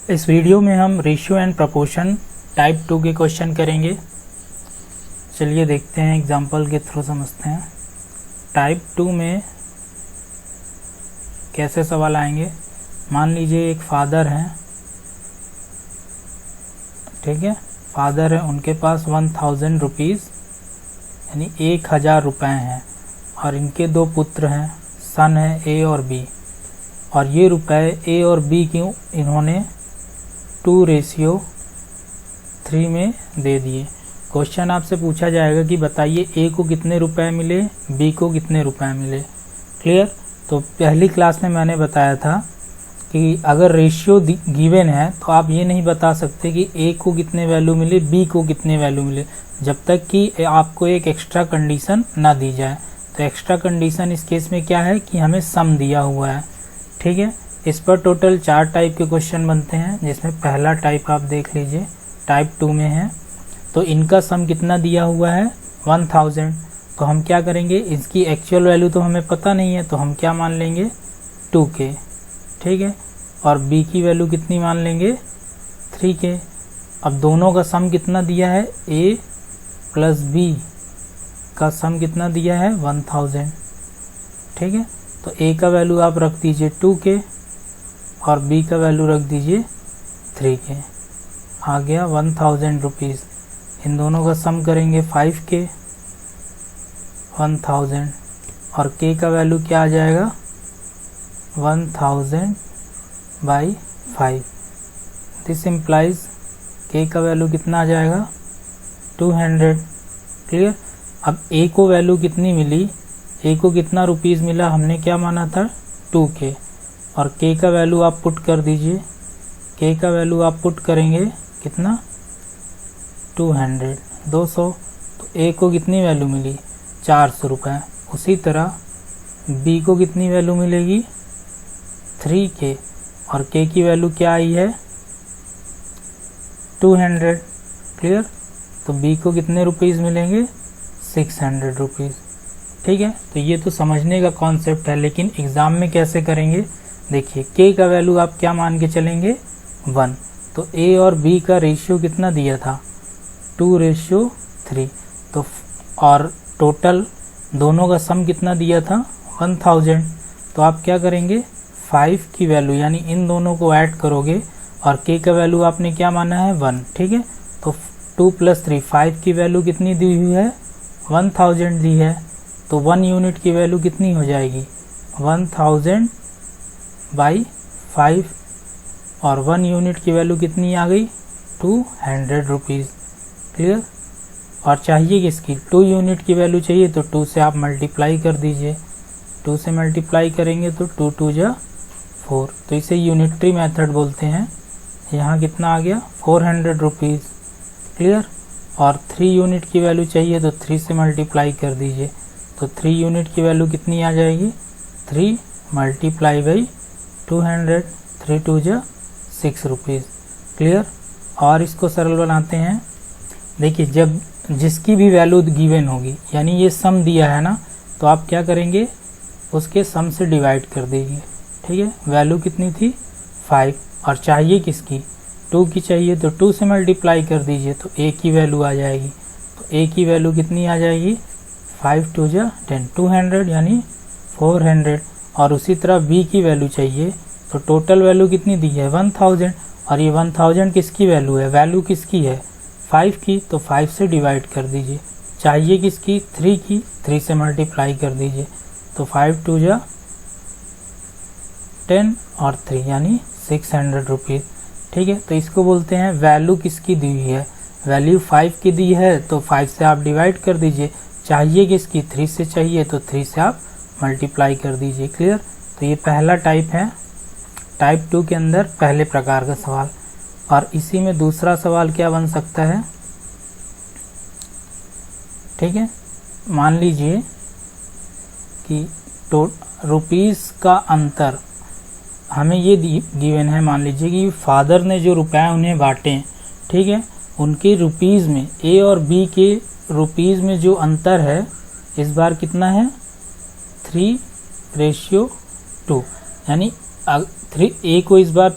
इस वीडियो में हम रेशियो एंड प्रपोर्शन टाइप 2 के क्वेश्चन करेंगे। चलिए देखते हैं, एग्जांपल के थ्रू समझते हैं टाइप 2 में कैसे सवाल आएंगे। मान लीजिए एक फादर हैं, ठीक है, फादर है, उनके पास 1000 रुपीज़ यानी 1000 रुपये हैं और इनके दो पुत्र हैं, सन है ए और बी, और ये रुपए ए और बी क्यों इन्होंने 2:3 में दे दिए। क्वेश्चन आपसे पूछा जाएगा कि बताइए ए को कितने रुपए मिले, बी को कितने रुपए मिले। क्लियर। तो पहली क्लास में मैंने बताया था कि अगर रेशियो गिवन है तो आप ये नहीं बता सकते कि ए को कितने वैल्यू मिले, बी को कितने वैल्यू मिले, जब तक कि आपको एक एक्स्ट्रा कंडीशन ना दी जाए। तो एक्स्ट्रा कंडीशन इस केस में क्या है कि हमें सम दिया हुआ है, ठीक है। इस पर टोटल 4 टाइप के क्वेश्चन बनते हैं, जिसमें पहला टाइप आप देख लीजिए टाइप 2 में है। तो इनका सम कितना दिया हुआ है 1000। तो हम क्या करेंगे, इसकी एक्चुअल वैल्यू तो हमें पता नहीं है, तो हम क्या मान लेंगे 2k, ठीक है। और b की वैल्यू कितनी मान लेंगे 3k। अब दोनों का सम कितना दिया है, a प्लस b का सम कितना दिया है 1000, ठीक है। तो a का वैल्यू आप रख दीजिए 2k और b का वैल्यू रख दीजिए 3k। आ गया 1000 रुपीज़। इन दोनों का सम करेंगे 5k 1000 और k का वैल्यू क्या आ जाएगा 1000/5। दिस इम्प्लाइज k का वैल्यू कितना आ जाएगा 200। क्लियर। अब a को वैल्यू कितनी मिली, a को कितना रुपीज़ मिला, हमने क्या माना था 2k, और k का वैल्यू आप पुट कर दीजिए। k का वैल्यू आप पुट करेंगे कितना 200। तो a को कितनी वैल्यू मिली 400 रुपये। उसी तरह b को कितनी वैल्यू मिलेगी 3k और k की वैल्यू क्या आई है 200। क्लियर। तो b को कितने रुपीज़ मिलेंगे 600 रुपीज़, ठीक है। तो ये तो समझने का कॉन्सेप्ट है, लेकिन एग्ज़ाम में कैसे करेंगे देखिए। k का वैल्यू आप क्या मान के चलेंगे 1। तो a और b का रेशियो कितना दिया था 2:3। तो और टोटल दोनों का सम कितना दिया था 1000। तो आप क्या करेंगे 5 की वैल्यू यानी इन दोनों को ऐड करोगे और k का वैल्यू आपने क्या माना है 1, ठीक है। तो 2 + 3 5 की वैल्यू कितनी दी हुई है 1000 दी है। तो 1 यूनिट की वैल्यू कितनी हो जाएगी 1000/5 और 1 यूनिट की वैल्यू कितनी आ गई 200 रुपीज़। क्लियर। और चाहिए किसकी 2 यूनिट की वैल्यू चाहिए, तो 2 से आप मल्टीप्लाई कर दीजिए। 2 से मल्टीप्लाई करेंगे तो 2 2 जा 4। तो इसे यूनिटरी मेथड बोलते हैं। यहाँ कितना आ गया 400 रुपीज़। क्लियर। और 3 यूनिट की वैल्यू चाहिए तो 3 से मल्टीप्लाई कर दीजिए। तो 3 यूनिट की वैल्यू कितनी आ जाएगी 3 × 200, 3 2 जा 6 रुपीज़। क्लियर। और इसको सरल बनाते हैं। देखिए, जब जिसकी भी वैल्यू गिवन होगी, यानी ये सम दिया है ना, तो आप क्या करेंगे उसके सम से डिवाइड कर दीजिए, ठीक है। वैल्यू कितनी थी 5 और चाहिए किसकी 2 की चाहिए, तो 2 से मल्टीप्लाई कर दीजिए तो a की वैल्यू आ जाएगी। तो a की वैल्यू कितनी आ जाएगी 5 2 जा 10, 200 यानी 400। और उसी तरह b की वैल्यू चाहिए, तो टोटल वैल्यू कितनी दी है 1000, और ये 1000 किसकी वैल्यू है, वैल्यू किसकी है 5 की, तो 5 से डिवाइड कर दीजिए। चाहिए किसकी 3 की, 3 से मल्टीप्लाई कर दीजिए। तो 5 2 जा 10 और 3 यानी 600 रुपीज़, ठीक है। तो इसको बोलते हैं वैल्यू किसकी दी हुई है, वैल्यू 5 की दी है तो 5 से आप डिवाइड कर दीजिए। चाहिए किसकी 3 से चाहिए, तो 3 से आप मल्टीप्लाई कर दीजिए। क्लियर। तो ये पहला टाइप है टाइप 2 के अंदर पहले प्रकार का सवाल। और इसी में दूसरा सवाल क्या बन सकता है, ठीक है। मान लीजिए कि रुपीज़ का अंतर हमें ये गिवन है। मान लीजिए कि फादर ने जो रुपए उन्हें बांटे, ठीक है, उनके रुपीज़ में ए और बी के रुपीज़ में जो अंतर है इस बार कितना है 3:2, यानी 3 ए को इस बार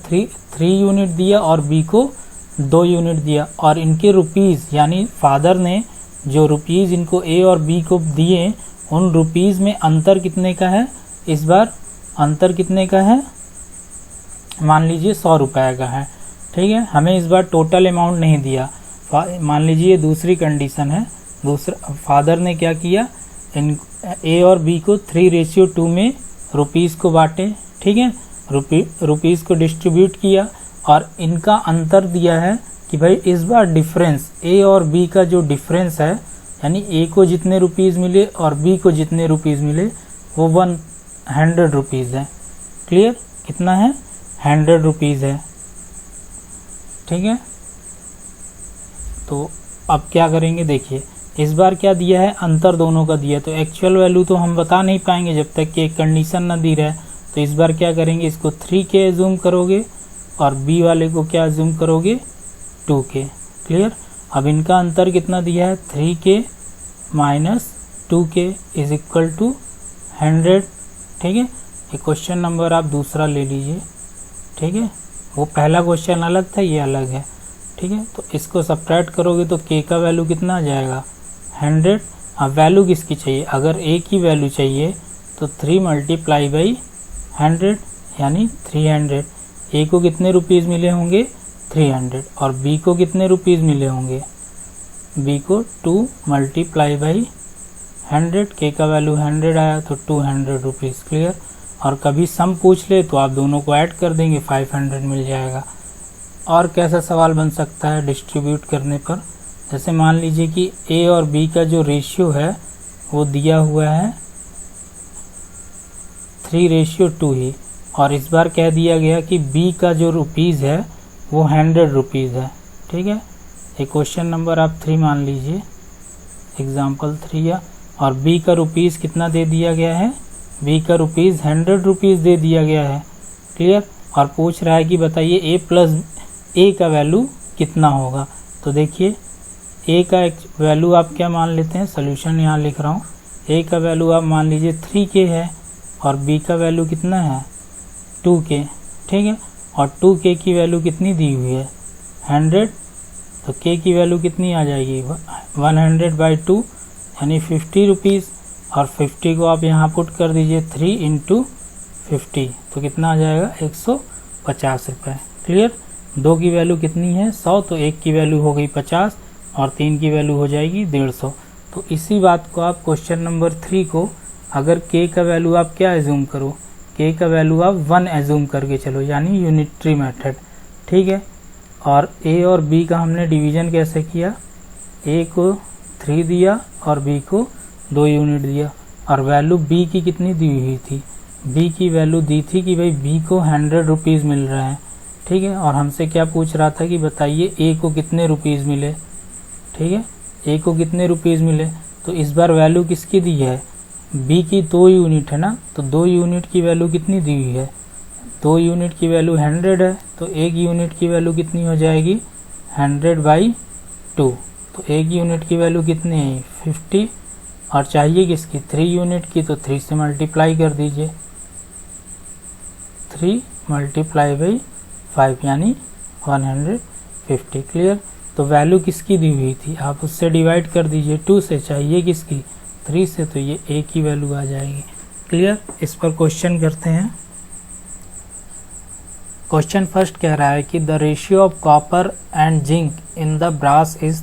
3 यूनिट दिया और बी को 2 यूनिट दिया, और इनके रुपीज़ यानी फादर ने जो रुपीज़ इनको ए और बी को दिए उन रुपीज़ में अंतर कितने का है, इस बार अंतर कितने का है, मान लीजिए 100 रुपये का है। ठीक है, हमें इस बार टोटल अमाउंट नहीं दिया। मान लीजिए दूसरी कंडीशन है, दूसरा फादर ने क्या किया, इन ए और बी को 3:2 में रुपीज़ को बांटे। ठीक है, रुपीज़ को डिस्ट्रीब्यूट किया और इनका अंतर दिया है कि भाई इस बार डिफरेंस ए और बी का जो डिफरेंस है, यानी ए को जितने रुपीज़ मिले और बी को जितने रुपीज़ मिले वो 100 रुपीज़ है। क्लियर, कितना है, 100 रुपीज़ है। ठीक है, तो अब क्या करेंगे, देखिए इस बार क्या दिया है, अंतर दोनों का दिया, तो एक्चुअल वैल्यू तो हम बता नहीं पाएंगे जब तक कि एक कंडीशन ना दी रहे। तो इस बार क्या करेंगे, इसको 3K एज्यूम करोगे और बी वाले को क्या एज्यूम करोगे, 2K। क्लियर, अब इनका अंतर कितना दिया है, 3K minus 2K is equal to 100। ठीक है, ये क्वेश्चन नंबर आप दूसरा ले लीजिए। ठीक है, वो पहला क्वेश्चन अलग था, ये अलग है। ठीक है, तो इसको सब्ट्रैक्ट करोगे तो K का वैल्यू कितना आ जाएगा, 100। अब वैल्यू किसकी चाहिए, अगर A की वैल्यू चाहिए तो 3 मल्टीप्लाई बाई 100 यानी 300। A को कितने रुपीज़ मिले होंगे, 300, और B को कितने रुपीज़ मिले होंगे, B को 2 मल्टीप्लाई बाई 100। K का वैल्यू 100 आया तो 200 रुपीज़। क्लियर, और कभी सम पूछ ले तो आप दोनों को ऐड कर देंगे, 500 मिल जाएगा। और कैसा सवाल बन सकता है डिस्ट्रीब्यूट करने पर, जैसे मान लीजिए कि A और B का जो रेशियो है वो दिया हुआ है 3:2 ही, और इस बार कह दिया गया कि B का जो रुपीज़ है वो 100 रुपीज़ है। ठीक है, ये क्वेश्चन नंबर आप 3 मान लीजिए, एग्जाम्पल 3 या, और B का रुपीज़ कितना दे दिया गया है, B का रुपीज़ 100 रुपीज़ दे दिया गया है। क्लियर, और पूछ रहा है कि बताइए A प्लस A का वैल्यू कितना होगा। तो देखिए A का वैल्यू आप क्या मान लेते हैं, सोल्यूशन यहाँ लिख रहा हूँ। A का वैल्यू आप मान लीजिए 3K है और B का वैल्यू कितना है, 2K। ठीक है, और 2K की वैल्यू कितनी दी हुई है, 100, तो K की वैल्यू कितनी आ जाएगी, 100/2 यानी 50 रुपीज़, और 50 को आप यहाँ पुट कर दीजिए 3 × 50, तो कितना आ जाएगा, 150 रुपये। क्लियर, 2 की वैल्यू कितनी है, 100, तो 1 की वैल्यू हो गई 50 और 3 की वैल्यू हो जाएगी 150। तो इसी बात को आप क्वेश्चन नंबर 3 को, अगर K का वैल्यू आप क्या एज्यूम करो, K का वैल्यू आप 1 एज्यूम करके चलो, यानी यूनिटरी मेथड। ठीक है, और A और B का हमने डिवीज़न कैसे किया, A को 3 दिया और B को 2 यूनिट दिया, और वैल्यू B की कितनी दी हुई थी, B की वैल्यू दी थी कि भाई B को 100 रुपीज़ मिल रहा है। ठीक है, और हमसे क्या पूछ रहा था कि बताइए A को कितने रुपीज़ मिले। ठीक है, A को कितने रुपीज़ मिले, तो इस बार वैल्यू किसकी दी है, B की 2 यूनिट है ना, तो 2 यूनिट की वैल्यू कितनी दी हुई है, 2 यूनिट की वैल्यू 100 है, तो 1 यूनिट की वैल्यू कितनी हो जाएगी, 100/2, तो 1 यूनिट की वैल्यू कितनी है, 50, और चाहिए किसकी, 3 यूनिट की, तो 3 से मल्टीप्लाई कर दीजिए, 3 × 5 यानी 150। क्लियर, तो वैल्यू किसकी दी हुई थी, आप उससे डिवाइड कर दीजिए 2 से, चाहिए किसकी, 3 से, तो ये A की वैल्यू आ जाएगी। क्लियर, इस पर क्वेश्चन करते हैं। क्वेश्चन फर्स्ट कह रहा है कि the ratio of copper and zinc in the brass is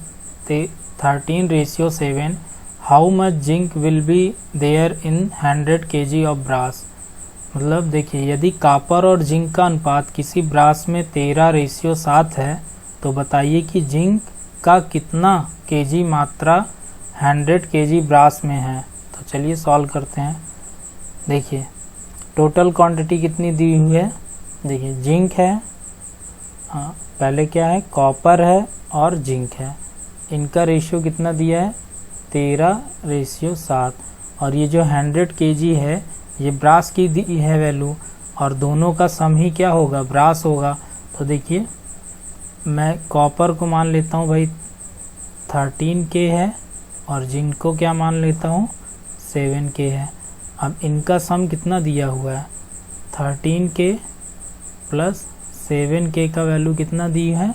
13:7। How much zinc will be there in 100 kg of brass. मतलब देखिए, यदि कॉपर और जिंक का अनुपात किसी ब्रास में 13:7 है, तो बताइए कि जिंक का कितना केजी मात्रा 100 kg ब्रास में है। तो चलिए सॉल्व करते हैं। देखिए टोटल क्वांटिटी कितनी दी हुई है, देखिए जिंक है, हाँ पहले क्या है, कॉपर है और जिंक है, इनका रेशियो कितना दिया है, 13:7, और ये जो 100 kg है ये ब्रास की दी है वैल्यू, और दोनों का सम ही क्या होगा, ब्रास होगा। तो देखिए मैं कॉपर को मान लेता हूँ भाई 13K है, और जिंक को क्या मान लेता हूँ 7K है। अब इनका सम कितना दिया हुआ है, 13K + 7k का वैल्यू कितना दी है,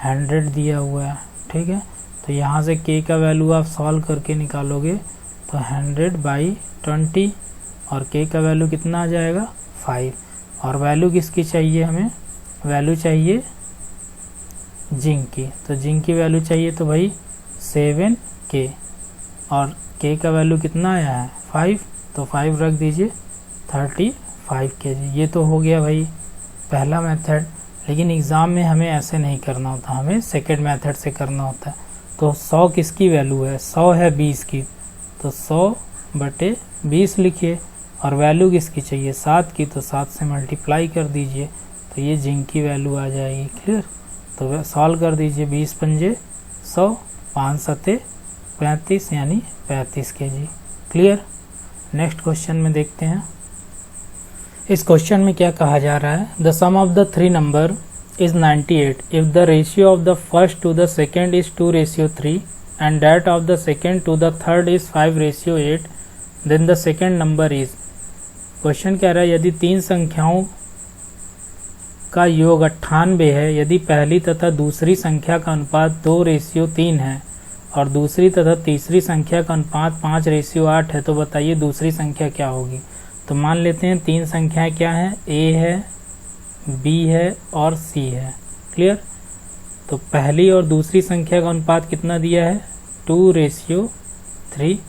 100 दिया हुआ है। ठीक है, तो यहाँ से k का वैल्यू आप सॉल्व करके निकालोगे तो 100/20 और k का वैल्यू कितना आ जाएगा, 5। और वैल्यू किसकी चाहिए हमें, वैल्यू चाहिए जिंक की। तो जिंक की वैल्यू चाहिए तो भाई 7k और k का वैल्यू कितना आया है, 5, तो 5 रख दीजिए, 35 kg। ये तो हो गया भाई पहला मेथड। लेकिन एग्ज़ाम में हमें ऐसे नहीं करना होता, हमें सेकेंड मेथड से करना होता है। तो 100 किसकी वैल्यू है, 100 है 20 की, तो 100/20 लिखिए। और वैल्यू किसकी चाहिए, 7 की, तो 7 से मल्टीप्लाई कर दीजिए, तो ये जिंक की वैल्यू आ जाएगी। क्लियर, तो सॉल्व कर दीजिए, 20 पंजे 100, 5 सत्ते 35 यानी 35 kg। क्लियर। नेक्स्ट क्वेश्चन में देखते हैं। इस क्वेश्चन में क्या कहा जा रहा है, the sum of the 3 number is 98 if the ratio of the first to the second is 2:3 and that of the second to the third is 5:8, then the second number is. Question कह रहा है यदि 3 संख्याओं का योग 98 है, यदि पहली तथा दूसरी संख्या का अनुपात 2:3 है और दूसरी तथा तीसरी संख्या का अनुपात 5:8 है, तो बताइए दूसरी संख्या क्या होगी। तो मान लेते हैं 3 संख्याएं क्या हैं, A है, B है और C है। क्लियर, तो पहली और दूसरी संख्या का अनुपात कितना दिया है, 2:3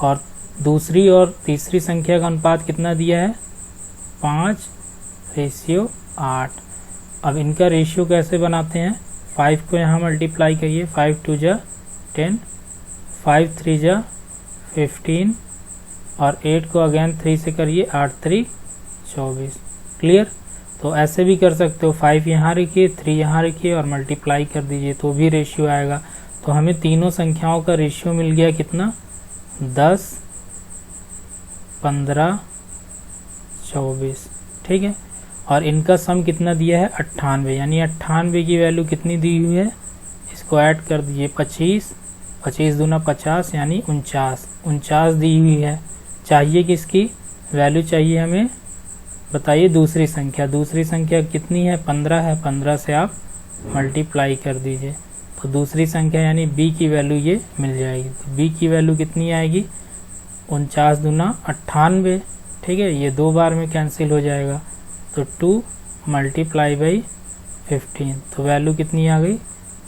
और दूसरी और तीसरी संख्या का अनुपात कितना दिया है, 5:8। अब इनका रेशियो कैसे बनाते हैं, 5 को यहाँ मल्टीप्लाई करिए, 5 2 जा 10, 5 3 जा 15 और 8 को अगेन 3 से करिए, 8 3 24। क्लियर, तो ऐसे भी कर सकते हो, 5 यहाँ रखिए, 3 यहाँ रखिए और मल्टीप्लाई कर दीजिए तो भी रेशियो आएगा। तो हमें तीनों संख्याओं का रेशियो मिल गया कितना, 10 15 24। ठीक है, और इनका सम कितना दिया है, 98, यानी 98 की वैल्यू कितनी दी हुई है, इसको ऐड कर दीजिए, 25 25 दूना 50 यानी 49 दी हुई है। चाहिए किसकी वैल्यू, चाहिए हमें, बताइए दूसरी संख्या। दूसरी संख्या कितनी है, 15 है, 15 से आप मल्टीप्लाई कर दीजिए तो दूसरी संख्या यानी B की वैल्यू ये मिल जाएगी। तो B की वैल्यू कितनी आएगी, 49 दूना 98। ठीक है, ये 2 बार में कैंसिल हो जाएगा, तो 2 मल्टीप्लाई बाई 15, तो वैल्यू कितनी आ गई,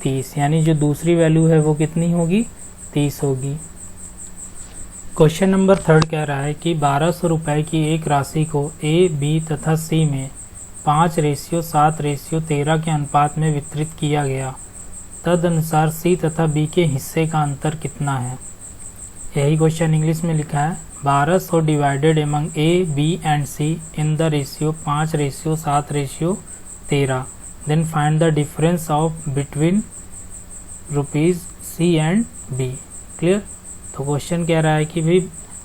30। यानी जो दूसरी वैल्यू है वो कितनी होगी, 30 होगी। क्वेश्चन नंबर 3 कह रहा है कि 1200 रुपए की एक राशि को A, B तथा C में 5:7:13 के अनुपात में वितरित किया गया, तदनुसार C तथा B के हिस्से का अंतर कितना है। यही क्वेश्चन इंग्लिश में लिखा है, 1200 divided among A, B and C in the ratio 5:7:13, then find the difference of between rupees C and B। Clear, तो क्वेश्चन कह रहा है कि भाई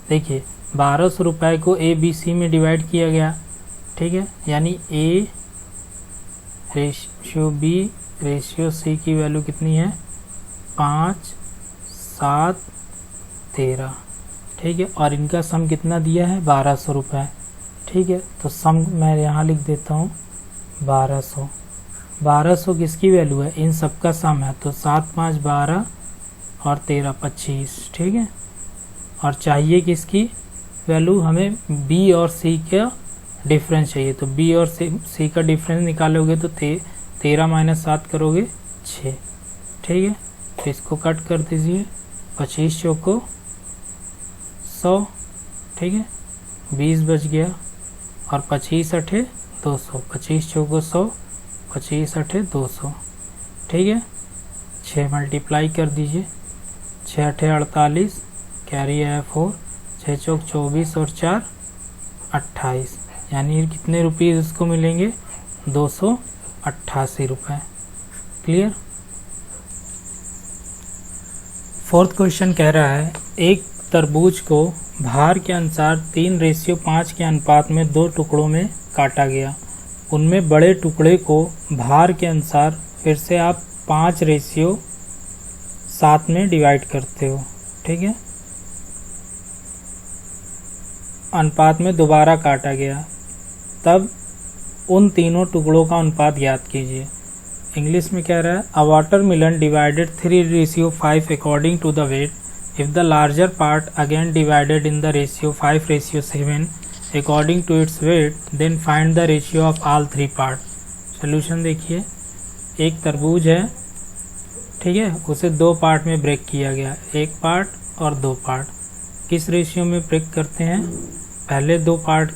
देखिए 1200 रुपए को A, B, C में डिवाइड किया गया। ठीक है, यानी A ratio B ratio C की वैल्यू कितनी है, 5:7:13। ठीक है, और इनका सम कितना दिया है, 1200 रुपये। ठीक है, तो सम मैं यहाँ लिख देता हूँ 1200। 1200 किसकी वैल्यू है, इन सब का सम है, तो 7 5 12 और 13 25। ठीक है, और चाहिए किसकी वैल्यू, हमें B और C का डिफरेंस चाहिए। तो B और C का डिफरेंस निकालोगे तो 13 - 7 करोगे 6। ठीक है, तो इसको कट कर दीजिए, 25 चौको 100। ठीक है, 20 बच गया और 25 8 200, 25 चौको 100, 25 8 200। ठीक है, 6 मल्टीप्लाई कर दीजिए, 6 8 48, कैरी है 4, 6 चौक 24 और 4 28, यानी कितने रुपीज़ उसको मिलेंगे, 288 रुपये। क्लियर। 4th क्वेश्चन कह रहा है एक तरबूज को भार के अनुसार 3:5 के अनुपात में 2 टुकड़ों में काटा गया। उनमें बड़े टुकड़े को भार के अनुसार फिर से आप 5:7 में डिवाइड करते हो। ठीक है, अनुपात में दोबारा काटा गया, तब उन तीनों टुकड़ों का अनुपात ज्ञात कीजिए। इंग्लिश में कह रहा है a watermelon divided 3:5 according to the weight, if the larger part again divided in the ratio 5:7 according to its weight, then find the ratio of all 3 part. Solution देखिए, एक तरबूज है, ठीक है, उसे 2 पार्ट में ब्रेक किया गया, 1 पार्ट और 2 पार्ट। किस रेशियो में ब्रेक करते हैं? पहले 2 पार्ट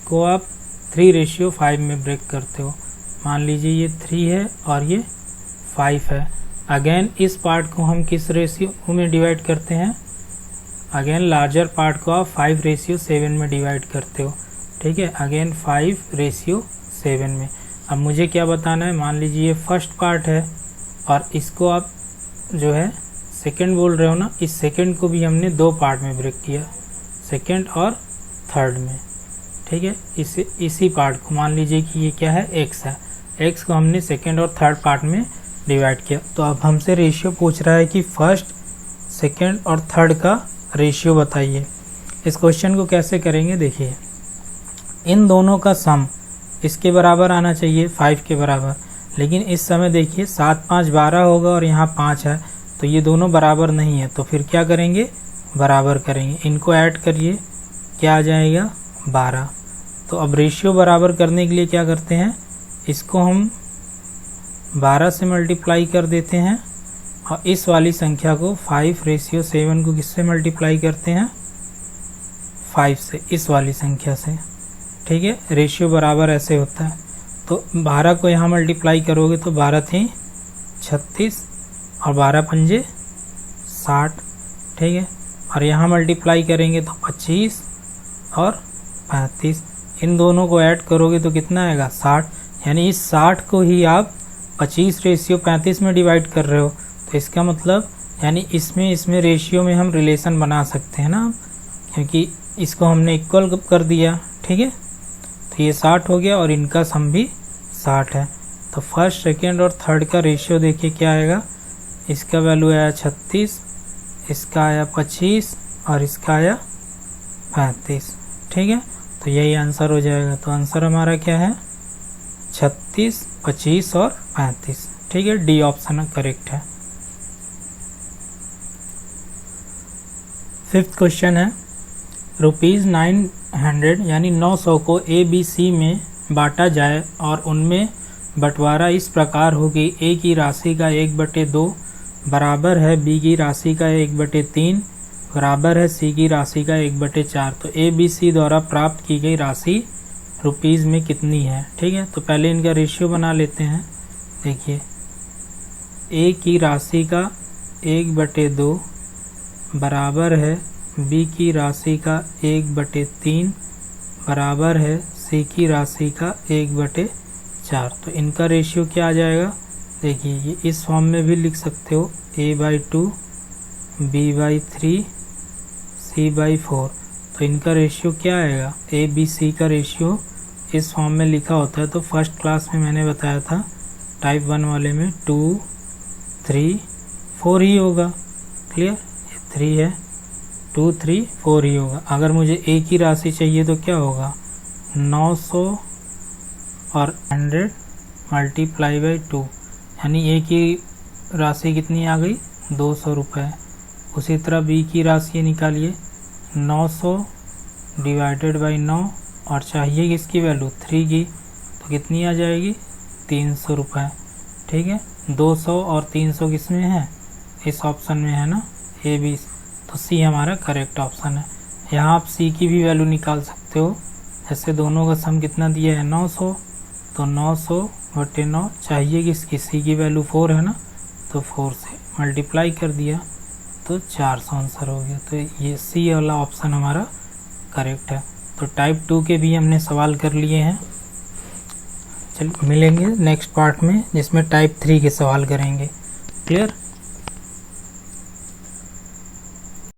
को आप 3:5 में ब्रेक करते हो। मान लीजिए ये 3 है और ये 5 है। अगेन इस पार्ट को हम किस रेशियो में डिवाइड करते हैं? अगेन लार्जर पार्ट को आप 5:7 में डिवाइड करते हो, ठीक है, अगेन 5:7 में। अब मुझे क्या बताना है? मान लीजिए ये फर्स्ट पार्ट है और इसको आप जो है सेकंड बोल रहे हो ना, इस सेकंड को भी हमने 2 पार्ट में ब्रेक किया, सेकंड और थर्ड में, ठीक है। इसी पार्ट को मान लीजिए कि ये क्या है? x है, x को हमने सेकंड और थर्ड पार्ट में डिवाइड किया। तो अब हमसे रेशियो पूछ रहा है कि फर्स्ट, सेकंड और थर्ड का रेशियो बताइए। इस क्वेश्चन को कैसे करेंगे देखिए, इन दोनों का सम इसके बराबर आना चाहिए, 5 के बराबर, लेकिन इस समय देखिए 7 5 12 होगा और यहाँ 5 है, तो ये दोनों बराबर नहीं है। तो फिर क्या करेंगे? बराबर करेंगे, इनको ऐड करिए, क्या आ जाएगा? 12। तो अब रेशियो बराबर करने के लिए क्या करते हैं? इसको हम 12 से मल्टीप्लाई कर देते हैं और इस वाली संख्या को 5:7 को किससे मल्टीप्लाई करते हैं? 5 से, इस वाली संख्या से, ठीक है। रेशियो बराबर ऐसे होता है। तो 12 को यहाँ मल्टीप्लाई करोगे तो 12 थी 36 और 12 पंजे 60, ठीक है। और यहाँ मल्टीप्लाई करेंगे तो 25 और 35, इन दोनों को ऐड करोगे तो कितना आएगा? 60। यानी इस 60 को ही आप 25:35 में डिवाइड कर रहे हो। तो इसका मतलब यानी इसमें रेशियो में हम रिलेशन बना सकते हैं ना, क्योंकि इसको हमने इक्वल कर दिया, ठीक है। तो ये 60 हो गया और इनका सम भी 60 है। तो फर्स्ट, सेकेंड और थर्ड का रेशियो देखिए क्या आएगा। इसका वैल्यू आया 36, इसका आया 25 और इसका आया 35, ठीक है। तो यही आंसर हो जाएगा। तो आंसर हमारा क्या है? 36, 25 और 35, ठीक है। डी ऑप्शन करेक्ट है। 5th क्वेश्चन है, ₹900 यानी 900 को ABC में बांटा जाए और उनमें बंटवारा इस प्रकार हो कि A की राशि का 1/2 बराबर है B की राशि का 1/3 बराबर है C की राशि का 1/4। तो ABC द्वारा प्राप्त की गई राशि रुपीज़ में कितनी है, ठीक है। तो पहले इनका रेशियो बना लेते हैं। देखिए, A की राशि का 1/2 बराबर है B की राशि का 1/3 बराबर है C की राशि का 1/4। तो इनका रेशियो क्या आ जाएगा? देखिए, ये इस फॉर्म में भी लिख सकते हो, A/2 B/3 C/4। तो इनका रेशियो क्या आएगा? ABC का रेशियो इस फॉर्म में लिखा होता है। तो फर्स्ट क्लास में मैंने बताया था टाइप 1 वाले में 2 3 4 ही होगा, क्लियर। ये 3 है, 2 3 4 ही होगा। अगर मुझे A की राशि चाहिए तो क्या होगा? 900 और 100 मल्टीप्लाई बाई 2, यानी A की राशि कितनी आ गई? 200 रुपये। उसी तरह B की राशि निकालिए, 900 डिवाइडेड बाई 9 और चाहिए किसकी वैल्यू? 3 की, तो कितनी आ जाएगी? 300 रुपये, ठीक है। 200 और 300 किस में है? इस ऑप्शन में है ना, A B। तो C हमारा करेक्ट ऑप्शन है। यहाँ आप C की भी वैल्यू निकाल सकते हो। जैसे दोनों का सम कितना दिया है? 900, तो 900/9 चाहिए किसकी? C की वैल्यू 4 है ना, तो 4 से मल्टीप्लाई कर दिया तो 400 आंसर हो गया। तो ये C वाला ऑप्शन हमारा करेक्ट है। तो टाइप 2 के भी हमने सवाल कर लिए हैं। चलिए मिलेंगे नेक्स्ट पार्ट में जिसमें टाइप 3 के सवाल करेंगे। क्लियर।